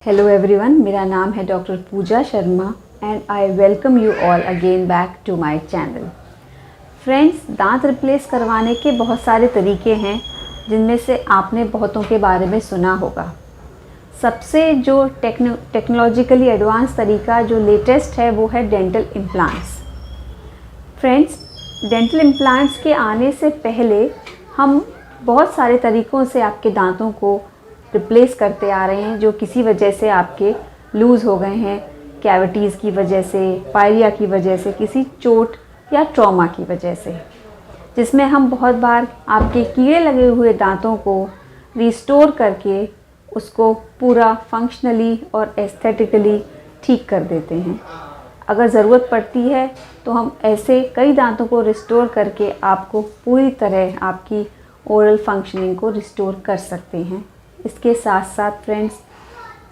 Hello everyone, मेरा नाम है doctor Pooja Sharma and I welcome you all again back to my channel. Friends, दांत replace करवाने के बहुत सारे तरीके हैं जिनमें से आपने बहुतों के बारे में सुना होगा। सबसे जो टेक्नोलॉजिकली एडवांस तरीका जो लेटेस्ट है वो है dental implants. Friends, dental implants के आने से पहले हम बहुत सारे तरीक़ों से आपके दांतों को रिप्लेस करते आ रहे हैं जो किसी वजह से आपके लूज़ हो गए हैं, कैविटीज़ की वजह से, पायरिया की वजह से, किसी चोट या ट्रॉमा की वजह से, जिसमें हम बहुत बार आपके कीड़े लगे हुए दांतों को रिस्टोर करके उसको पूरा फंक्शनली और एस्थेटिकली ठीक कर देते हैं। अगर ज़रूरत पड़ती है तो हम ऐसे कई दांतों को रिस्टोर करके आपको पूरी तरह आपकी ओरल फंक्शनिंग को रिस्टोर कर सकते हैं। इसके साथ साथ फ्रेंड्स,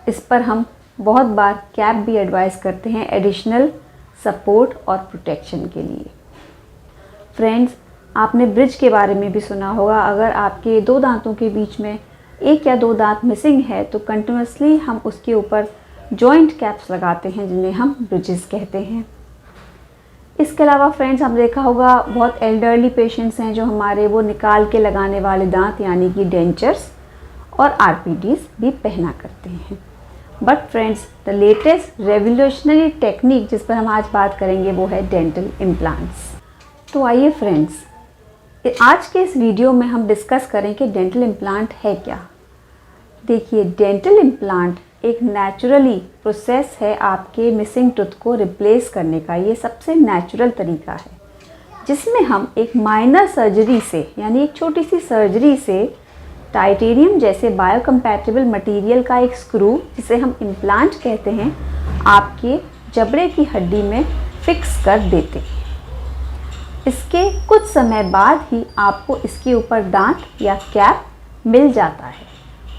इस पर हम बहुत बार कैप भी एडवाइस करते हैं एडिशनल सपोर्ट और प्रोटेक्शन के लिए। फ्रेंड्स, आपने ब्रिज के बारे में भी सुना होगा। अगर आपके दो दांतों के बीच में एक या दो दांत मिसिंग है तो कंटिन्यूसली हम उसके ऊपर जॉइंट कैप्स लगाते हैं जिन्हें हम ब्रिजेस कहते हैं। इसके अलावा फ्रेंड्स, हम देखा होगा बहुत एल्डरली पेशेंट्स हैं जो हमारे वो निकाल के लगाने वाले दांत यानी कि डेंचर्स और आरपीडीज भी पहना करते हैं। But friends, the latest revolutionary technique जिस पर हम आज बात करेंगे वो है डेंटल इम्प्लांट्स। तो आइए फ्रेंड्स, आज के इस वीडियो में हम डिस्कस करें कि डेंटल इम्प्लांट है क्या। देखिए, डेंटल इम्प्लांट एक नेचुरली प्रोसेस है आपके मिसिंग टूथ को रिप्लेस करने का। ये सबसे नेचुरल तरीका है जिसमें हम एक माइनर सर्जरी से यानी एक छोटी सी सर्जरी से टाइटेनियम जैसे बायोकम्पैटिबल मटेरियल का एक स्क्रू, जिसे हम इम्प्लांट कहते हैं, आपके जबड़े की हड्डी में फिक्स कर देते हैं। इसके कुछ समय बाद ही आपको इसके ऊपर दांत या कैप मिल जाता है।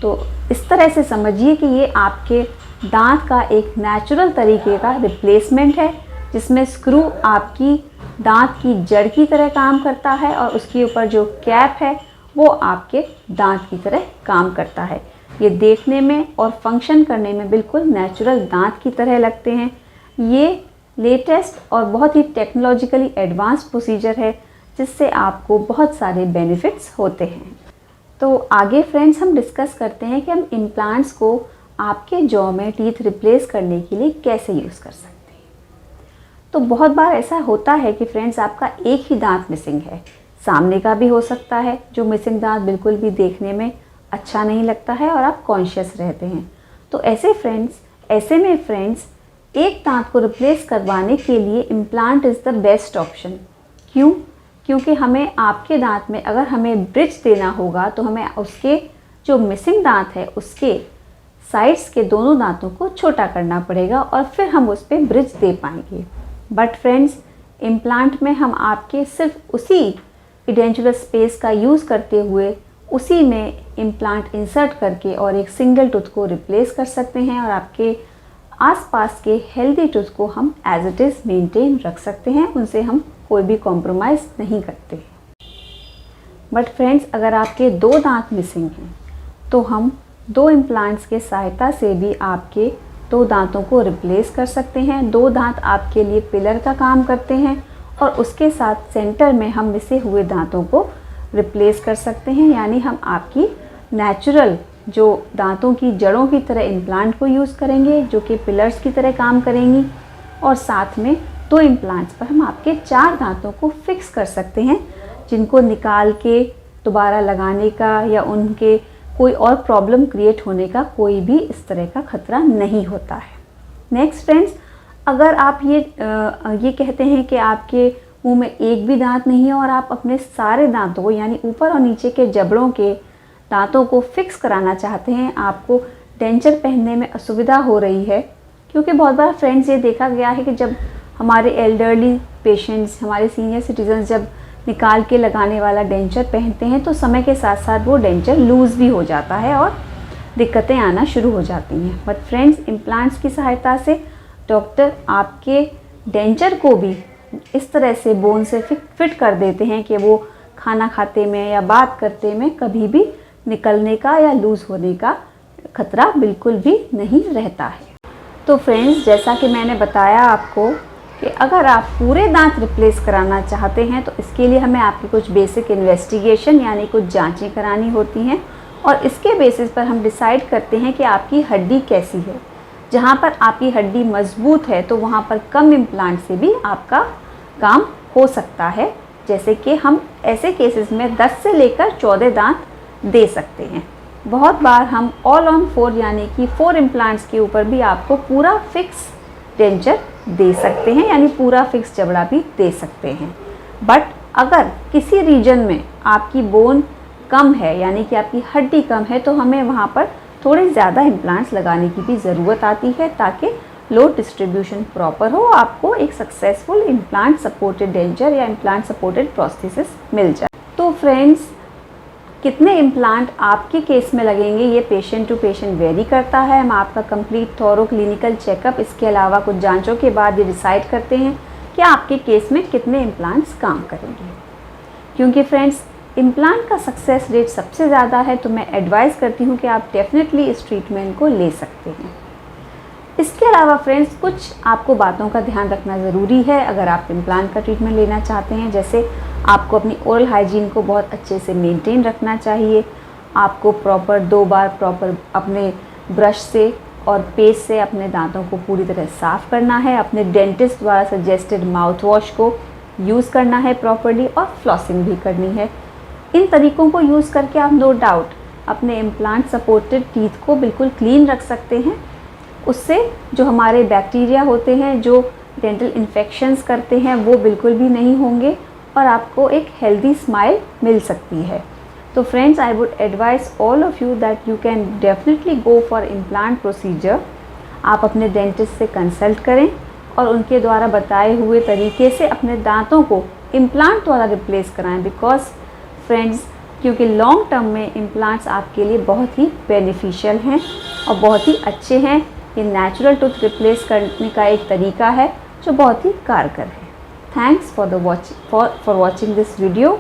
तो इस तरह से समझिए कि ये आपके दांत का एक नेचुरल तरीके का रिप्लेसमेंट है जिसमें स्क्रू आपकी दांत की जड़ की तरह काम करता है और उसके ऊपर जो कैप है वो आपके दांत की तरह काम करता है। ये देखने में और फंक्शन करने में बिल्कुल नेचुरल दांत की तरह लगते हैं। ये लेटेस्ट और बहुत ही टेक्नोलॉजिकली एडवांस प्रोसीजर है जिससे आपको बहुत सारे बेनिफिट्स होते हैं। तो आगे फ्रेंड्स, हम डिस्कस करते हैं कि हम इम्प्लांट्स को आपके जॉ में टीथ रिप्लेस करने के लिए कैसे यूज़ कर सकते हैं। तो बहुत बार ऐसा होता है कि फ्रेंड्स, आपका एक ही दांत मिसिंग है, सामने का भी हो सकता है जो मिसिंग दांत बिल्कुल भी देखने में अच्छा नहीं लगता है और आप कॉन्शियस रहते हैं। तो ऐसे में फ्रेंड्स एक दांत को रिप्लेस करवाने के लिए implant is the best option. क्यों? क्योंकि हमें आपके दांत में अगर हमें ब्रिज देना होगा तो हमें उसके जो मिसिंग दांत है उसके साइड्स के दोनों दांतों को छोटा करना पड़ेगा और फिर हम उस पर ब्रिज दे पाएंगे। बट फ्रेंड्स, इम्प्लांट में हम आपके सिर्फ उसी इडेंचुलर स्पेस का यूज़ करते हुए उसी में इम्प्लांट इंसर्ट करके और एक सिंगल टूथ को रिप्लेस कर सकते हैं और आपके आसपास के हेल्दी टूथ को हम एज इट इज़ मेंटेन रख सकते हैं। उनसे हम कोई भी कॉम्प्रोमाइज़ नहीं करते। बट फ्रेंड्स, अगर आपके दो दांत मिसिंग हैं तो हम दो इम्प्लांट्स के सहायता से भी आपके दो दांतों को रिप्लेस कर सकते हैं। दो दांत आपके लिए पिलर का काम करते हैं और उसके साथ सेंटर में हम मिसे हुए दांतों को रिप्लेस कर सकते हैं। यानी हम आपकी नेचुरल जो दांतों की जड़ों की तरह इम्प्लांट को यूज़ करेंगे जो कि पिलर्स की तरह काम करेंगी और साथ में दो इम्प्लांट्स पर हम आपके चार दांतों को फिक्स कर सकते हैं जिनको निकाल के दोबारा लगाने का या उनके कोई और प्रॉब्लम क्रिएट होने का कोई भी इस तरह का खतरा नहीं होता है। नेक्स्ट फ्रेंड्स, अगर आप ये कहते हैं कि आपके मुंह में एक भी दांत नहीं है और आप अपने सारे दांतों को यानी ऊपर और नीचे के जबड़ों के दांतों को फिक्स कराना चाहते हैं, आपको डेंचर पहनने में असुविधा हो रही है। क्योंकि बहुत बार फ्रेंड्स, ये देखा गया है कि जब हमारे एल्डरली पेशेंट्स, हमारे सीनियर सिटीजन्स जब निकाल के लगाने वाला डेंचर पहनते हैं तो समय के साथ साथ वो डेंचर लूज़ भी हो जाता है और दिक्कतें आना शुरू हो जाती हैं। बट फ्रेंड्स, इम्प्लांट्स की सहायता से डॉक्टर आपके डेंचर को भी इस तरह से बोन से फिट कर देते हैं कि वो खाना खाते में या बात करते में कभी भी निकलने का या लूज़ होने का खतरा बिल्कुल भी नहीं रहता है। तो फ्रेंड्स, जैसा कि मैंने बताया आपको कि अगर आप पूरे दांत रिप्लेस कराना चाहते हैं तो इसके लिए हमें आपकी कुछ बेसिक इन्वेस्टिगेशन यानी कुछ जांचें करानी होती हैं और इसके बेसिस पर हम डिसाइड करते हैं कि आपकी हड्डी कैसी है। जहाँ पर आपकी हड्डी मजबूत है तो वहाँ पर कम इम्प्लांट से भी आपका काम हो सकता है। जैसे कि हम ऐसे केसेस में 10 से लेकर 14 दांत दे सकते हैं। बहुत बार हम ऑल ऑन 4 यानी कि 4 इम्प्लांट्स के ऊपर भी आपको पूरा फिक्स डेंचर दे सकते हैं, यानी पूरा फिक्स जबड़ा भी दे सकते हैं। बट अगर किसी रीजन में आपकी बोन कम है यानी कि आपकी हड्डी कम है तो हमें वहाँ पर थोड़े ज़्यादा इम्प्लांट्स लगाने की भी ज़रूरत आती है ताकि लोड डिस्ट्रीब्यूशन प्रॉपर हो, आपको एक सक्सेसफुल इम्प्लांट सपोर्टेड डेंचर या इम्प्लांट सपोर्टेड प्रोस्थेसिस मिल जाए। तो फ्रेंड्स, कितने इम्प्लांट आपके केस में लगेंगे ये पेशेंट टू पेशेंट वेरी करता है। हम आपका कंप्लीट थॉरो क्लिनिकल चेकअप इसके अलावा कुछ जांचों के बाद ये डिसाइड करते हैं कि आपके केस में कितने इम्प्लांट्स काम करेंगे। क्योंकि फ्रेंड्स, इम्प्लांट का सक्सेस रेट सबसे ज़्यादा है तो मैं एडवाइस करती हूँ कि आप डेफिनेटली इस ट्रीटमेंट को ले सकते हैं। इसके अलावा फ्रेंड्स, कुछ आपको बातों का ध्यान रखना ज़रूरी है अगर आप इम्प्लांट का ट्रीटमेंट लेना चाहते हैं। जैसे आपको अपनी ओरल हाइजीन को बहुत अच्छे से मेंटेन रखना चाहिए। आपको प्रॉपर 2 बार प्रॉपर अपने ब्रश से और पेस्ट से अपने दांतों को पूरी तरह साफ़ करना है। अपने डेंटिस्ट द्वारा सजेस्टेड माउथ वॉश को यूज़ करना है प्रॉपरली और फ्लॉसिंग भी करनी है। इन तरीक़ों को यूज़ करके आप नो डाउट अपने इम्प्लांट सपोर्टेड टीथ को बिल्कुल क्लीन रख सकते हैं। उससे जो हमारे बैक्टीरिया होते हैं जो डेंटल इन्फेक्शंस करते हैं वो बिल्कुल भी नहीं होंगे और आपको एक हेल्दी स्माइल मिल सकती है। तो friends, I would advise all of you that you can definitely go for implant procedure. आप अपने डेंटिस्ट से कंसल्ट करें और उनके द्वारा बताए हुए तरीके से अपने दांतों को इम्प्लांट द्वारा रिप्लेस कराएं। बिकॉज फ्रेंड्स, क्योंकि लॉन्ग टर्म में इम्प्लांट्स आपके लिए बहुत ही बेनिफिशियल हैं और बहुत ही अच्छे हैं। ये नेचुरल टूथ रिप्लेस करने का एक तरीका है जो बहुत ही कारगर है। Thanks for watching this video.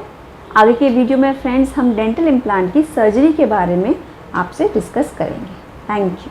आगे के वीडियो में फ्रेंड्स हम डेंटल इम्प्लांट की सर्जरी के बारे में आपसे डिस्कस करेंगे। Thank you.